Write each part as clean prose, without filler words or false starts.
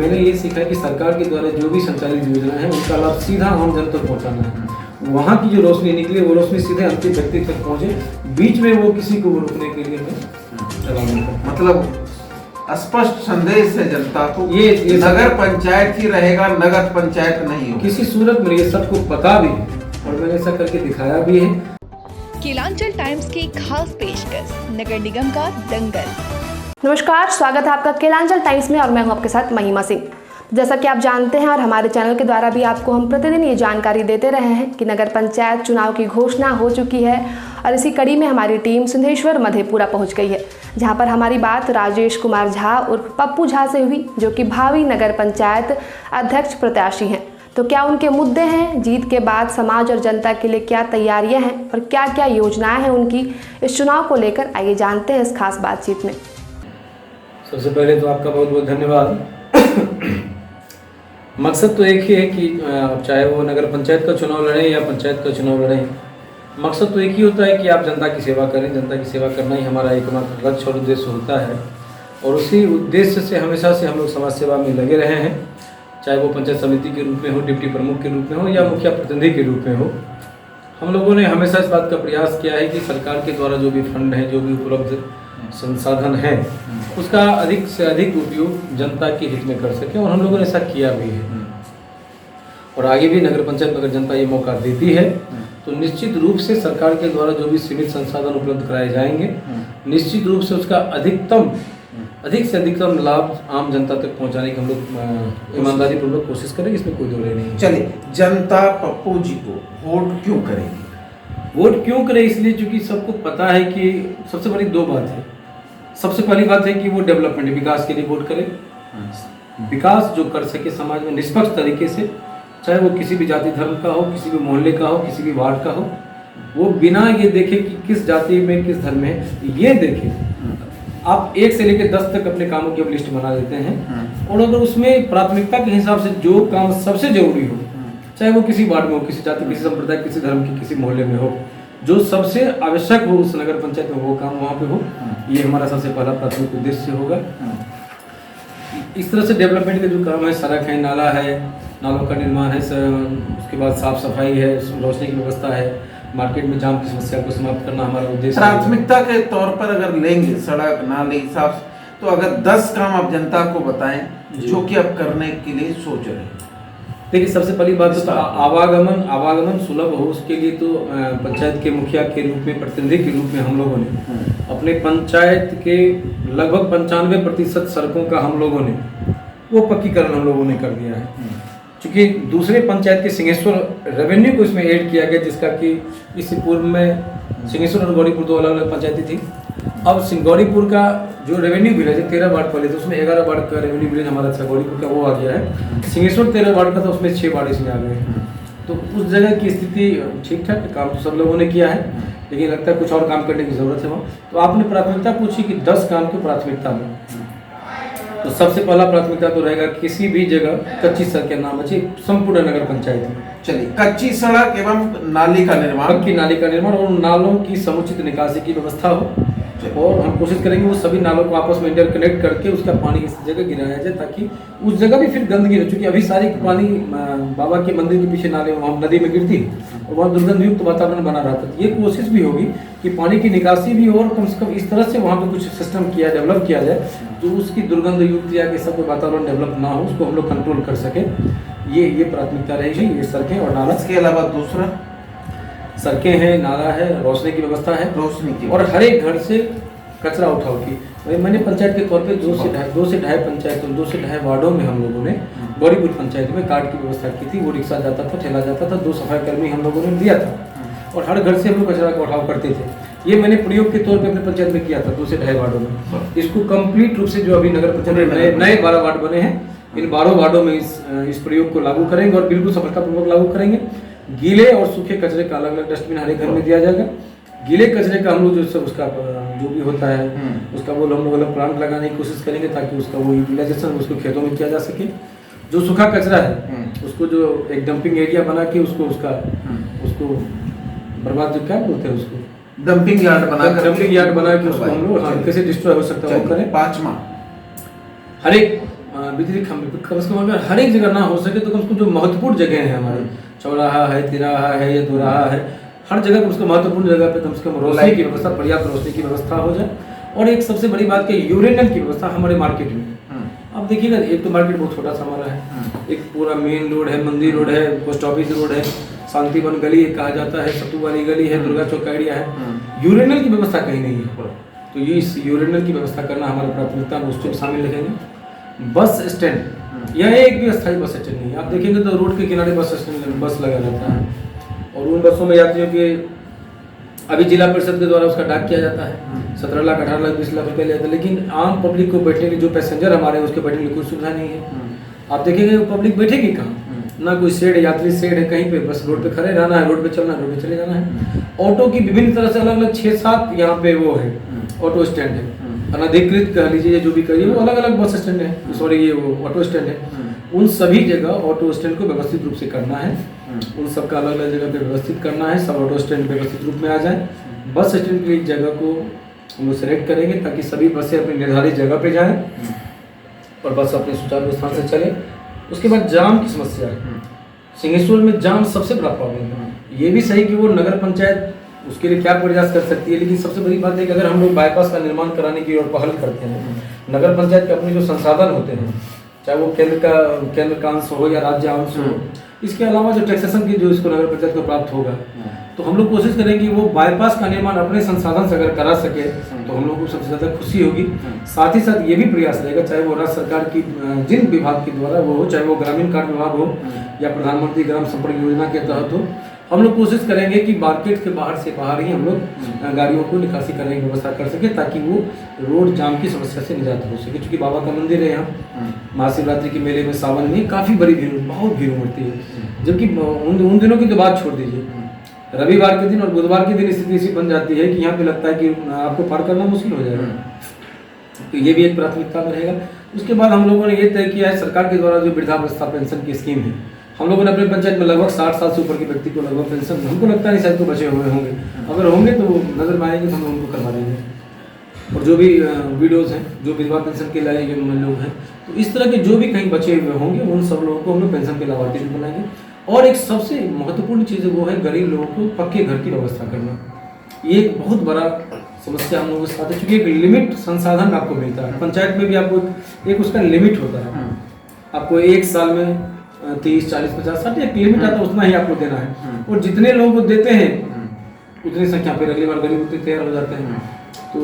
मैंने ये सीखा है कि सरकार के द्वारा जो भी संचालित योजना है उनका लाभ सीधा आम जन तक पहुँचाना है। वहाँ की जो रोशनी निकली वो रोशनी सीधे अंतिम व्यक्ति तक पहुँचे, बीच में वो किसी को रोकने के लिए मैं मतलब स्पष्ट संदेश है जनता को, ये नगर पंचायत ही रहेगा, नगद पंचायत नहीं हो किसी सूरत में। ये सबको पता भी है और मैंने ऐसा करके दिखाया भी है। केलांचल टाइम्स की खास पेशकश, नगर निगम का दंगल। नमस्कार, स्वागत है आपका केलांचल टाइम्स में और मैं हूं आपके साथ महिमा सिंह। जैसा कि आप जानते हैं और हमारे चैनल के द्वारा भी आपको हम प्रतिदिन ये जानकारी देते रहे हैं कि नगर पंचायत चुनाव की घोषणा हो चुकी है और इसी कड़ी में हमारी टीम सिंधेश्वर मधेपुरा पहुंच गई है, जहां पर हमारी बात राजेश कुमार झा उर्फ पप्पू झा से हुई, जो कि भावी नगर पंचायत अध्यक्ष प्रत्याशी हैं। तो क्या उनके मुद्दे हैं, जीत के बाद समाज और जनता के लिए क्या तैयारियां हैं और क्या क्या योजनाएं हैं उनकी इस चुनाव को लेकर, आइए जानते हैं इस खास बातचीत में। सबसे पहले तो आपका बहुत बहुत धन्यवाद। मकसद तो एक ही है कि चाहे वो नगर पंचायत का चुनाव लड़ें या पंचायत का चुनाव लड़ें, मकसद तो एक ही होता है कि आप जनता की सेवा करें। जनता की सेवा करना ही हमारा एकमात्र लक्ष्य और उद्देश्य होता है और उसी उद्देश्य से हमेशा से हम लोग समाज सेवा में लगे रहे हैं, चाहे वो पंचायत समिति के रूप में हो, डिप्टी प्रमुख के रूप में हो या मुखिया प्रतिनिधि के रूप में हो। हम लोगों ने हमेशा इस बात का प्रयास किया है कि सरकार के द्वारा जो भी फंड है, जो भी उपलब्ध संसाधन है, उसका अधिक से अधिक उपयोग जनता के हित में कर सके और हम लोगों ने ऐसा किया भी है। और आगे भी नगर पंचायत में अगर जनता ये मौका देती है तो निश्चित रूप से सरकार के द्वारा जो भी सीमित संसाधन उपलब्ध कराए जाएंगे, निश्चित रूप से उसका अधिक से अधिकतम लाभ आम जनता तक पहुंचाने की हम लोग ईमानदारी पूर्वक कोशिश करेंगे, इसमें कोई दो राय नहीं। चलिए, जनता पप्पू जी को वोट क्यों करेगी? वोट क्यों करे? इसलिए क्योंकि सबको पता है कि सबसे बड़ी दो बात है। सबसे पहली बात है कि वो डेवलपमेंट, विकास के लिए वोट करे, विकास जो कर सके समाज में निष्पक्ष तरीके से, चाहे वो किसी भी जाति धर्म का हो, किसी भी मोहल्ले का हो, किसी भी वार्ड का हो, वो बिना ये देखे कि किस जाति में किस धर्म में है, ये देखे। आप 1 से लेकर 10 तक अपने कामों की अब लिस्ट बना देते हैं और अगर उसमें प्राथमिकता के हिसाब से जो काम सबसे जरूरी हो, चाहे वो किसी वार्ड में हो, किसी जाति, किसी संप्रदाय, किसी धर्म की, किसी मोहल्ले में हो, जो सबसे आवश्यक हो उस नगर पंचायत में वो काम वहाँ पे हो, ये हमारा सबसे पहला प्राथमिक उद्देश्य होगा। इस तरह से डेवलपमेंट के जो काम है, सड़क है, नाला है, नालों का निर्माण है, उसके बाद साफ सफाई है, रोशनी की व्यवस्था है, मार्केट में जाम की समस्या को समाप्त करना हमारा उद्देश्य। प्राथमिकता के तौर पर अगर लेंगे सड़क, नाले, साफ, तो अगर 10 काम आप जनता को बताएं जो कि आप करने के लिए सोच रहे हैं। देखिए, सबसे पहली बात तो आवागमन सुलभ हो, उसके लिए तो पंचायत के मुखिया के रूप में, प्रतिनिधि के रूप में हम लोगों ने अपने पंचायत के लगभग 95% सड़कों का हम लोगों ने वो पक्कीकरण हम लोगों ने कर दिया है। क्योंकि दूसरे पंचायत के सिंहेश्वर रेवेन्यू को इसमें ऐड किया गया, जिसका कि इससे पूर्व में सिंहेश्वर और गौरीपुर दो अलग अलग पंचायतें थी। अब गौरीपुर का जो रेवेन्यू विलेज है, 13 वार्ड पहले थे, उसमें 11 वार्ड का रेवेन्यू विलेज हमारा था, गौरीपुर का वो आ गया है। सिंहेश्वर 13 वार्ड का था, उसमें 6 वार्ड इसमें आ गए हैं। तो उस जगह की स्थिति ठीक ठाक, काम तो सब लोगों ने किया है, लेकिन लगता है कुछ और काम करने की ज़रूरत है वहाँ। तो आपने प्राथमिकता पूछी कि 10 काम की प्राथमिकता में, तो सबसे पहला प्राथमिकता तो रहेगा किसी भी जगह कच्ची सड़कें ना बचे संपूर्ण नगर पंचायत में। चलिए, कच्ची सड़क एवं नाली का निर्माण, पक्की नाली का निर्माण और नालों की समुचित निकासी की व्यवस्था हो और हम कोशिश करेंगे वो सभी नालों को आपस में इंटरकनेक्ट करके उसका पानी इस जगह गिराया जाए, ताकि उस जगह भी फिर गंदगी हो। चूँकि अभी सारी पानी बाबा के मंदिर के पीछे नाले वहाँ नदी में गिरती और वहाँ दुर्गंधयुक्त वातावरण बना रहता है। ये कोशिश भी होगी कि पानी की निकासी भी हो और कम से कम इस तरह से वहाँ पर कुछ सिस्टम डेवलप किया जाए जो उसकी दुर्गंधयुक्त या कि सब वातावरण डेवलप ना हो, उसको हम लोग कंट्रोल कर सके। ये प्राथमिकता रहेगी, ये सड़कें और नाला। इसके अलावा दूसरा, सड़कें हैं, नाला है, रोशनी की व्यवस्था है, रोशनी की, और हर एक घर से कचरा उठाव की। मैंने पंचायत के तौर पे 2 से ढाई पंचायतों, 2 से ढाई वार्डों में हम लोगों ने गौरीपुर पंचायत में कार्ड की व्यवस्था की थी। वो रिक्शा जाता था, ठेला जाता था, 2 सफाई कर्मी हम लोगों ने दिया था और हर घर से हम लोग कचरा का उठाव करते थे। ये मैंने प्रयोग के तौर पे अपने पंचायत में किया था 2 से ढाई वार्डों में। इसको कंप्लीट रूप से जो अभी नगर पंचायत में नए 12 वार्ड बने हैं, इन 12 वार्डों में इस प्रयोग को लागू करेंगे और बिल्कुल सफलतापूर्वक लागू करेंगे। गीले और सूखे कचरे का अलग अलग डस्टबिन हर एक घर में दिया जाएगा। गीले कचरे का हम लोग उसका जो भी होता है उसका वो हम लोग अलग प्लांट लगाने की कोशिश करेंगे, ताकि उसका वो यूटिलाइजेशन उसको खेतों में किया जा सके। जो सूखा कचरा है उसको जो एक डंपिंग एरिया बना के उसको बर्बाद, जो क्या बोलते हैं उसको, डंपिंग यार्ड बना के उसको हम लोग कैसे डिस्ट्रॉय हो सकता है वो करें। 5वां, हर एक बिजली खंभे कम से कम अगर हर एक जगह ना हो सके तो कम से कम जो महत्वपूर्ण जगह हैं हमारे, चौराहा है, तिराहा है या दोराहा है, हर जगह कम से कम महत्वपूर्ण जगह पे कम से कम रोशनी की व्यवस्था, पर्याप्त रोशनी की व्यवस्था हो जाए। और एक सबसे बड़ी बात कि यूरेनियल की व्यवस्था हमारे मार्केट में। आप देखिएगा, एक तो मार्केट बहुत छोटा सा हमारा है, एक पूरा मेन रोड है, मंदिर रोड है, पोस्ट ऑफिस रोड है, शांतिवन गली कहा जाता है, सत्तू वाली गली है, दुर्गा चौक का एरिया है, यूरेनियल की व्यवस्था कहीं नहीं है। तो ये इस यूरेनियल की व्यवस्था करना हमारी प्राथमिकता में उसको शामिल रखेंगे। बस स्टैंड, यह एक भी अस्थायी बस स्टैंड नहीं है। आप देखेंगे तो रोड के किनारे बस स्टैंड, बस लगा रहता है और उन बसों में यात्रियों के अभी जिला परिषद के द्वारा उसका डाक किया जाता है, 17 लाख 18 लाख 20 लाख रुपये लेता है, लेकिन आम पब्लिक को बैठने के जो पैसेंजर हमारे हैं उसके बैठने की कोई सुविधा नहीं है। आप देखेंगे पब्लिक बैठेगी कहाँ, ना कोई शेड है, यात्री शेड है कहीं पे, बस रोड पे खड़े रहना है, रोड पे चलना है, रोड पे चले जाना है। ऑटो की विभिन्न तरह से अलग अलग 6-7 यहाँ पे वो है, ऑटो स्टैंड है, अनधिकृत कह लीजिए, जो भी करिए वो अलग अलग बस स्टैंड है, सॉरी ये वो ऑटो स्टैंड है। उन सभी जगह ऑटो स्टैंड को व्यवस्थित रूप से करना है, उन सब का अलग अलग जगह पे व्यवस्थित करना है, सब ऑटो स्टैंड व्यवस्थित रूप में आ जाए। बस स्टैंड की जगह को हम लोग सेलेक्ट करेंगे ताकि सभी बसें अपनी निर्धारित जगह पे जाएं और बस अपने सुचारू स्थान से चले। उसके बाद जाम की समस्या है, सिंहेश्वर में जाम सबसे बड़ा प्रॉब्लम है। ये भी सही कि वो नगर पंचायत उसके लिए क्या प्रयास कर सकती है, लेकिन सबसे बड़ी बात है कि अगर हम लोग बाईपास का निर्माण कराने की ओर पहल करते हैं, नगर पंचायत के अपने जो संसाधन होते हैं, चाहे वो केंद्र का अंश हो या राज्य अंश हो, इसके अलावा जो टैक्सेशन की जो इसको नगर पंचायत को प्राप्त होगा, तो हम लोग कोशिश करें कि वो बाईपास का निर्माण अपने संसाधन से अगर करा सके तो हम लोग को सबसे ज़्यादा खुशी होगी। साथ ही साथ ये भी प्रयास रहेगा, चाहे वो राज्य सरकार की जिन विभाग के द्वारा वो हो, चाहे वो ग्रामीण कार्य विभाग हो या प्रधानमंत्री ग्राम संपर्क योजना के तहत हो, हम लोग कोशिश करेंगे कि मार्केट के बाहर से बाहर ही हम लोग गाड़ियों को निकासी करने की व्यवस्था कर सके ताकि वो रोड जाम की समस्या से निजात हो सके। क्योंकि बाबा का मंदिर है यहाँ, महाशिवरात्रि के मेले में सावन में काफ़ी बड़ी भीड़, बहुत भीड़ उमड़ती है, जबकि उन दिनों की तो बात छोड़ दीजिए, रविवार के दिन और बुधवार के दिन स्थिति ऐसी बन जाती है कि यहाँ पे लगता है कि आपको पार करना मुश्किल हो जाएगा। तो ये भी एक प्राथमिकता में रहेगा। उसके बाद हम लोगों ने ये तय किया है, सरकार के द्वारा जो वृद्धावस्था पेंशन की स्कीम है, हम लोगों ने अपने पंचायत में लगभग 60 साल से ऊपर के व्यक्ति को लगभग पेंशन, हमको लगता नहीं शायद तो बचे हुए होंगे, अगर होंगे तो वो नजर में आएंगे तो हम उनको करवा देंगे। और जो भी वीडियोज़ हैं, जो विधवा पेंशन के लाए हुए लोग हैं, तो इस तरह के जो भी कहीं बचे हुए होंगे उन सब लोगों को हम लोग पेंशन के लाभार्थी भी बनाएंगे। और एक सबसे महत्वपूर्ण चीज़ वो है गरीब लोगों को पक्के घर की व्यवस्था करना। ये एक बहुत बड़ा समस्या हम लोगों के साथ है, क्योंकि एक लिमिट संसाधन आपको मिलता है पंचायत में भी, आपको एक उसका लिमिट होता है, आपको एक साल में 30, 40, 50, 60 एक लिमिट आता है, उतना ही आपको देना है। और जितने लोगों को देते हैं उतनी संख्या पर अगली बार गरीब उतने तैयार हो जाते हैं। तो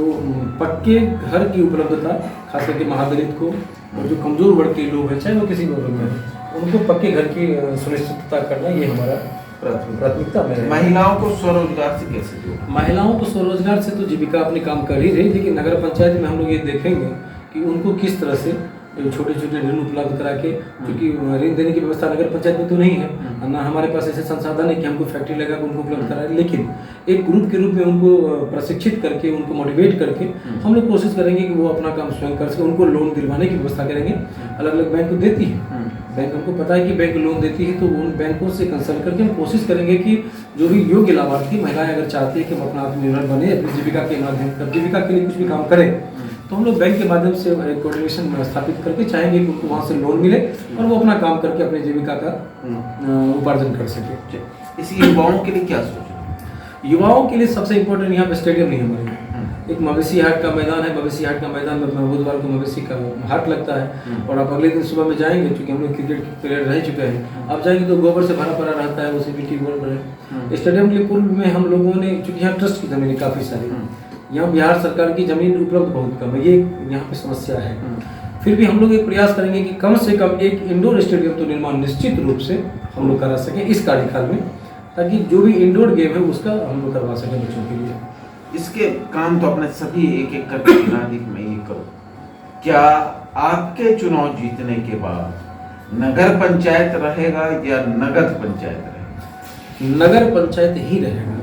पक्के घर की उपलब्धता खास करके महादलित को और जो कमजोर वर्ग के लोग हैं, चाहे वो किसी वर्ग में, उनको पक्के घर की सुनिश्चितता करना ये हमारा प्राथमिकता में है। महिलाओं को स्वरोजगार से कैसे जोड़ें? महिलाओं को स्वरोजगार से तो जीविका अपने काम कर ही रही, लेकिन नगर पंचायत में हम लोग ये देखेंगे कि उनको किस तरह से छोटे छोटे ऋण उपलब्ध करा के, क्योंकि ऋण देने की व्यवस्था नगर पंचायत में तो नहीं है ना, हमारे पास ऐसे संसाधन है कि हमको फैक्ट्री लगा के उनको उपलब्ध कराए, लेकिन एक ग्रुप के रूप में उनको प्रशिक्षित करके, उनको मोटिवेट करके हम लोग कोशिश करेंगे कि वो अपना काम स्वयं कर सके। उनको लोन दिलवाने की व्यवस्था करेंगे, अलग अलग बैंक देती है, बैंक हमको पता है कि बैंक लोन देती है, तो उन बैंकों से कंसल्ट करके हम कोशिश करेंगे कि जो भी योग्य लाभार्थी महिलाएं अगर चाहती है कि हम अपना आत्मनिर्भर बने, अपनी जीविका के माध्यम से जीविका के लिए कुछ भी काम करें, तो हम लोग बैंक के माध्यम से कोऑर्डिनेशन स्थापित करके चाहेंगे कि उनको वहाँ से लोन मिले और वो अपना काम करके अपनी जीविका का उपार्जन कर सके। इसी युवाओं के लिए क्या सोच? युवाओं के लिए सबसे इम्पोर्टेंट यहाँ पे स्टेडियम नहीं हमारे, एक मवेशी हाट का मैदान है, मवेशी हाट का मैदान में बुधवार को मवेशी का हाट लगता है, और आप अगले दिन सुबह में जाएंगे, क्योंकि हम लोग क्रिकेट प्लेयर रह चुके हैं, आप जाएंगे तो गोबर से भरा पड़ा रहता है, उसी मिट्टी गोबर है। स्टेडियम के पूर्व में हम लोगों ने, चूँकि यहाँ ट्रस्ट की जमीन काफ़ी सारी, यहाँ बिहार सरकार की जमीन उपलब्ध बहुत कम है, ये यहाँ पे समस्या है। फिर भी हम लोग एक प्रयास करेंगे कि कम से कम एक इंडोर स्टेडियम तो निर्माण निश्चित रूप से हम लोग करा सकें इस कार्यकाल में, ताकि जो भी इंडोर गेम है उसका हम लोग करवा सकें बच्चों के लिए। इसके काम तो अपने सभी एक एक करके नागरिक में ये करो। क्या आपके चुनाव जीतने के बाद नगर पंचायत रहेगा या नगद पंचायत रहेगा? नगर पंचायत ही रहेगा,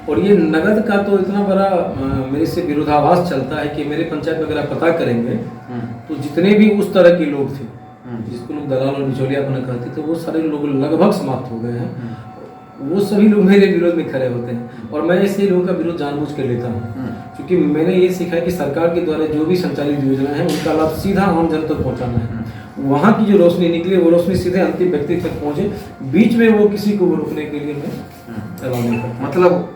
और ये नगद का तो इतना बड़ा मेरे से विरोधाभास चलता है कि मेरे पंचायत में अगर आप पता करेंगे तो जितने भी उस तरह के लोग थे जिसको लोग दलाल और निचोलिया अपना कहते थे, वो सारे लोग लगभग समाप्त हो गए हैं। वो सभी लोग मेरे विरोध में खड़े होते हैं, और मैं ऐसे लोगों का विरोध जानबूझ कर लेता हूँ, क्योंकि मैंने ये सीखा है कि सरकार के द्वारा जो भी संचालित योजना है उनका लाभ सीधा आम जन तक पहुँचाना है। वहाँ की जो रोशनी निकले वो रोशनी सीधे अंतिम व्यक्ति तक पहुँचे, बीच में वो किसी को रोकने के लिए मैं अलाउ नहीं करता। मतलब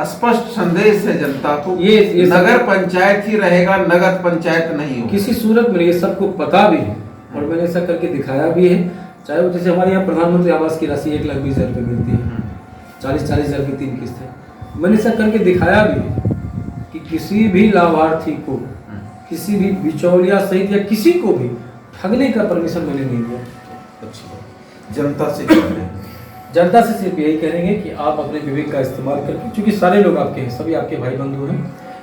स्पष्ट संदेश है जनता को, ये नगर पंचायत ही रहेगा, नगद पंचायत नहीं होगी। किसी सूरत में, ये सबको पता भी है और मैंने ऐसा करके दिखाया भी है। चाहे वो जैसे हमारे यहाँ प्रधानमंत्री आवास की राशि 1,20,000 रुपये मिलती है, 40-40 हज़ार की 3 किस्तें, मैंने ऐसा करके दिखाया भी है कि किसी भी लाभार्थी को, किसी भी बिचौलिया सहित या किसी को भी ठगने का परमिशन मैंने नहीं दिया। जनता से क्या करें? जनता से सिर्फ यही करेंगे कि आप अपने विवेक का इस्तेमाल करके, क्योंकि सारे लोग आपके हैं, सभी आपके भाई बंधु हैं,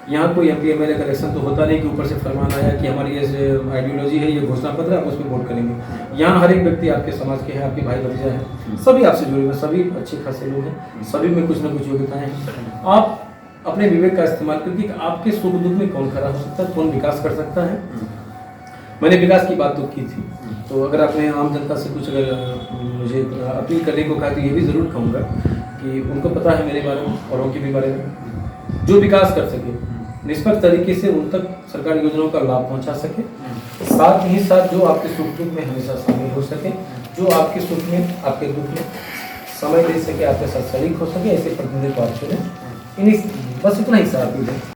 यहाँ कोई MP MLA का इलेक्शन तो होता नहीं कि ऊपर से फरमान आया कि हमारी ये आइडियोलॉजी है, ये घोषणा पत्र है, आप उस पर वोट करेंगे। यहाँ हर एक व्यक्ति आपके समाज के हैं, आपके भाई भतीजा हैं, सभी आपसे जुड़े हुए, सभी अच्छे खासे लोग हैं, सभी में कुछ ना कुछ योग्यताएं हैं। आप अपने विवेक का इस्तेमाल करके आपके सुख दुख में कौन खड़ा हो सकता है, कौन विकास कर सकता है। मैंने विकास की बात तो की थी, तो अगर आपने आम जनता से कुछ अगर मुझे अपील करने को कहा तो ये भी ज़रूर कहूँगा कि उनको पता है मेरे बारे में, औरों के भी बारे में, जो विकास कर सके निष्पक्ष तरीके से उन तक सरकारी योजनाओं का लाभ पहुंचा सके, साथ ही साथ जो आपके सुख दुख में हमेशा शामिल हो सके, जो आपके सुख में आपके दुख में समय दे सके, आपके साथ शरीक हो सके, ऐसे प्रतिनिधि को आप चुनें। इन्हीं बस इतना ही सारा अपील है।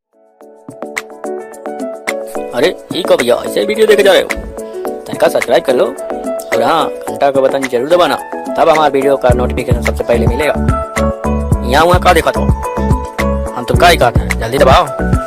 अरे ये कब भैया ऐसे वीडियो देखे जा रहे हो? तनिका सब्सक्राइब कर लो और हाँ घंटा का बटन जरूर दबाना, तब हमारे वीडियो का नोटिफिकेशन सबसे पहले मिलेगा। यहाँ वहाँ का देखा तो हम तो क्या ही कहते हैं, जल्दी दबाओ।